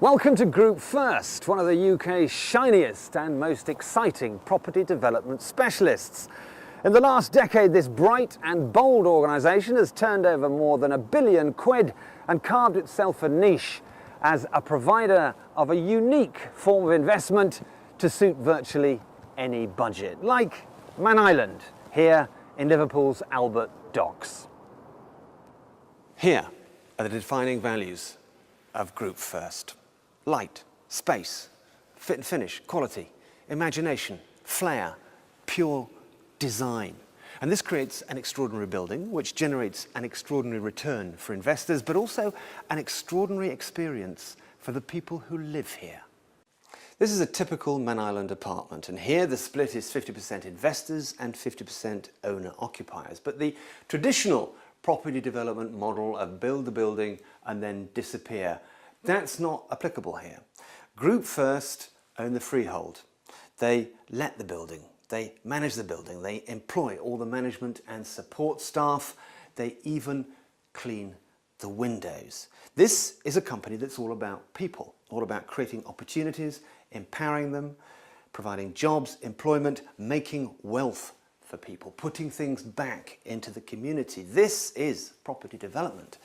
Welcome to Group First, one of the UK's shiniest and most exciting property development specialists. In the last decade, this bright and bold organisation has turned over more than £1 billion and carved itself a niche as a provider of a unique form of investment to suit virtually any budget, like Man Island, here in Liverpool's Albert Docks. Here are the defining values of Group First. Light, space, fit and finish, quality, imagination, flair, pure design. And this creates an extraordinary building which generates an extraordinary return for investors, but also an extraordinary experience for the people who live here. This is a typical Man Island apartment, and here the split is 50% investors and 50% owner-occupiers. But the traditional property development model of build the building and then disappear, that's not applicable here. Group First own the freehold. They let the building, they manage the building, they employ all the management and support staff, they even clean the windows. This is a company that's all about people, all about creating opportunities, empowering them, providing jobs, employment, making wealth for people, putting things back into the community. This is property development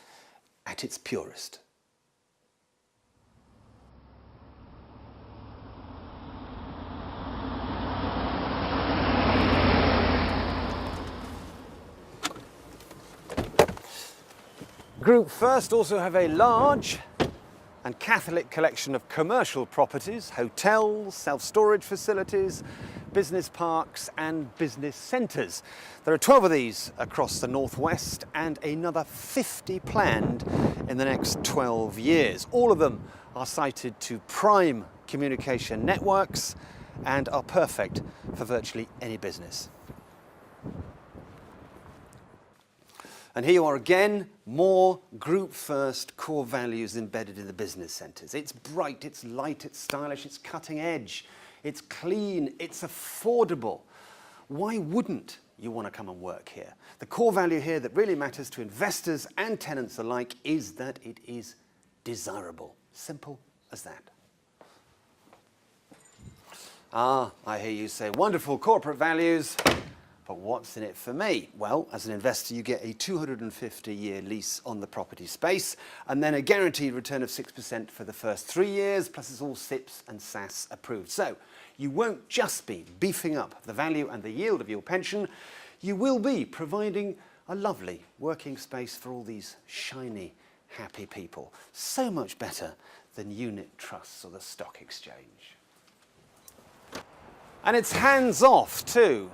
at its purest. Group First also have a large and Catholic collection of commercial properties, hotels, self-storage facilities, business parks and business centres. There are 12 of these across the northwest and another 50 planned in the next 12 years. All of them are sited to prime communication networks and are perfect for virtually any business. And here you are again, more Group First core values embedded in the business centres. It's bright, it's light, it's stylish, it's cutting edge, it's clean, it's affordable. Why wouldn't you want to come and work here? The core value here that really matters to investors and tenants alike is that it is desirable. Simple as that. Ah, I hear you say, wonderful corporate values. But what's in it for me? Well, as an investor, you get a 250-year lease on the property space and then a guaranteed return of 6% for the first 3 years, plus it's all SIPS and SAS approved. So you won't just be beefing up the value and the yield of your pension, you will be providing a lovely working space for all these shiny, happy people. So much better than unit trusts or the stock exchange. And it's hands-off too.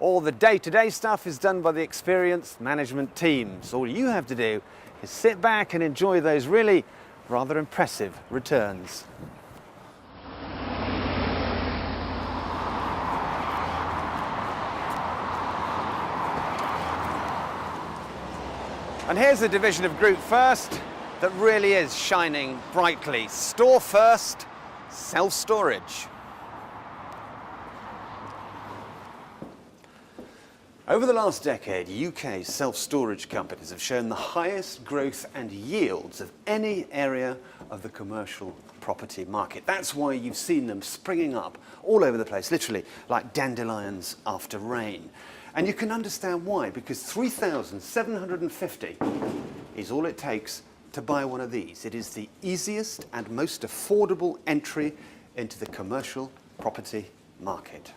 All the day-to-day stuff is done by the experienced management teams. All you have to do is sit back and enjoy those really rather impressive returns. And here's a division of Group First that really is shining brightly. Store First, self-storage. Over the last decade, UK self-storage companies have shown the highest growth and yields of any area of the commercial property market. That's why you've seen them springing up all over the place, literally like dandelions after rain. And you can understand why, because 3,750 is all it takes to buy one of these. It is the easiest and most affordable entry into the commercial property market.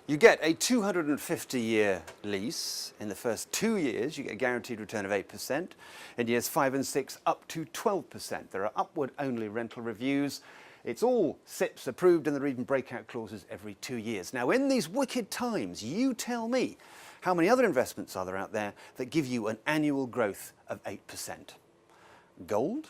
You get a 250-year lease. In the first 2 years, you get a guaranteed return of 8%. In years 5 and 6, up to 12%. There are upward-only rental reviews. It's all SIPS approved, and there are even breakout clauses every 2 years. Now, in these wicked times, you tell me, how many other investments are there out there that give you an annual growth of 8%? Gold?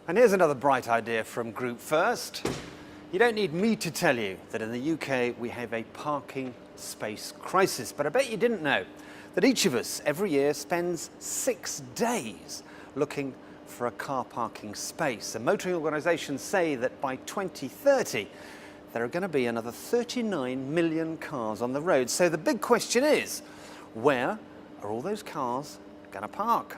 And here's another bright idea from Group First. You don't need me to tell you that in the UK we have a parking space crisis, but I bet you didn't know that each of us every year spends 6 days looking for a car parking space. And motoring organisations say that by 2030, there are going to be another 39 million cars on the road. So the big question is, where are all those cars going to park?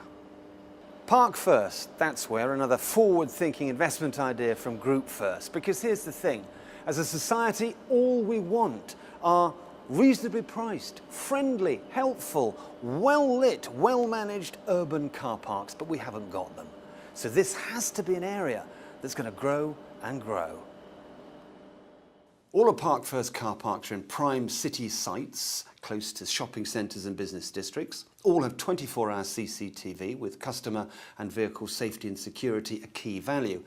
Park First, that's where, another forward-thinking investment idea from Group First. Because here's the thing, as a society, all we want are reasonably priced, friendly, helpful, well-lit, well-managed urban car parks, but we haven't got them. So this has to be an area that's going to grow and grow. All of Park First car parks are in prime city sites, close to shopping centres and business districts. All have 24-hour CCTV, with customer and vehicle safety and security a key value.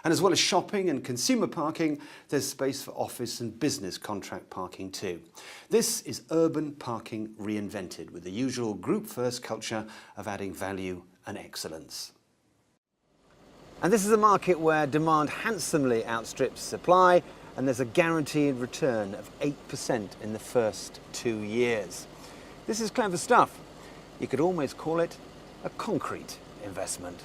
And as well as shopping and consumer parking, there's space for office and business contract parking too. This is urban parking reinvented, with the usual Group First culture of adding value and excellence. And this is a market where demand handsomely outstrips supply, and there's a guaranteed return of 8% in the first 2 years. This is clever stuff. You could almost call it a concrete investment.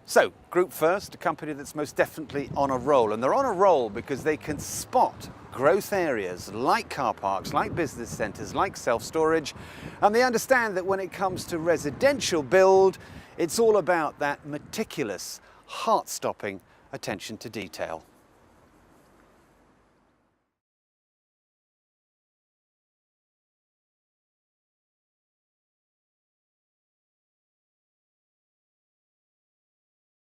So, Group First, a company that's most definitely on a roll. And they're on a roll because they can spot growth areas like car parks, like business centres, like self-storage. And they understand that when it comes to residential build, it's all about that meticulous, heart-stopping attention to detail.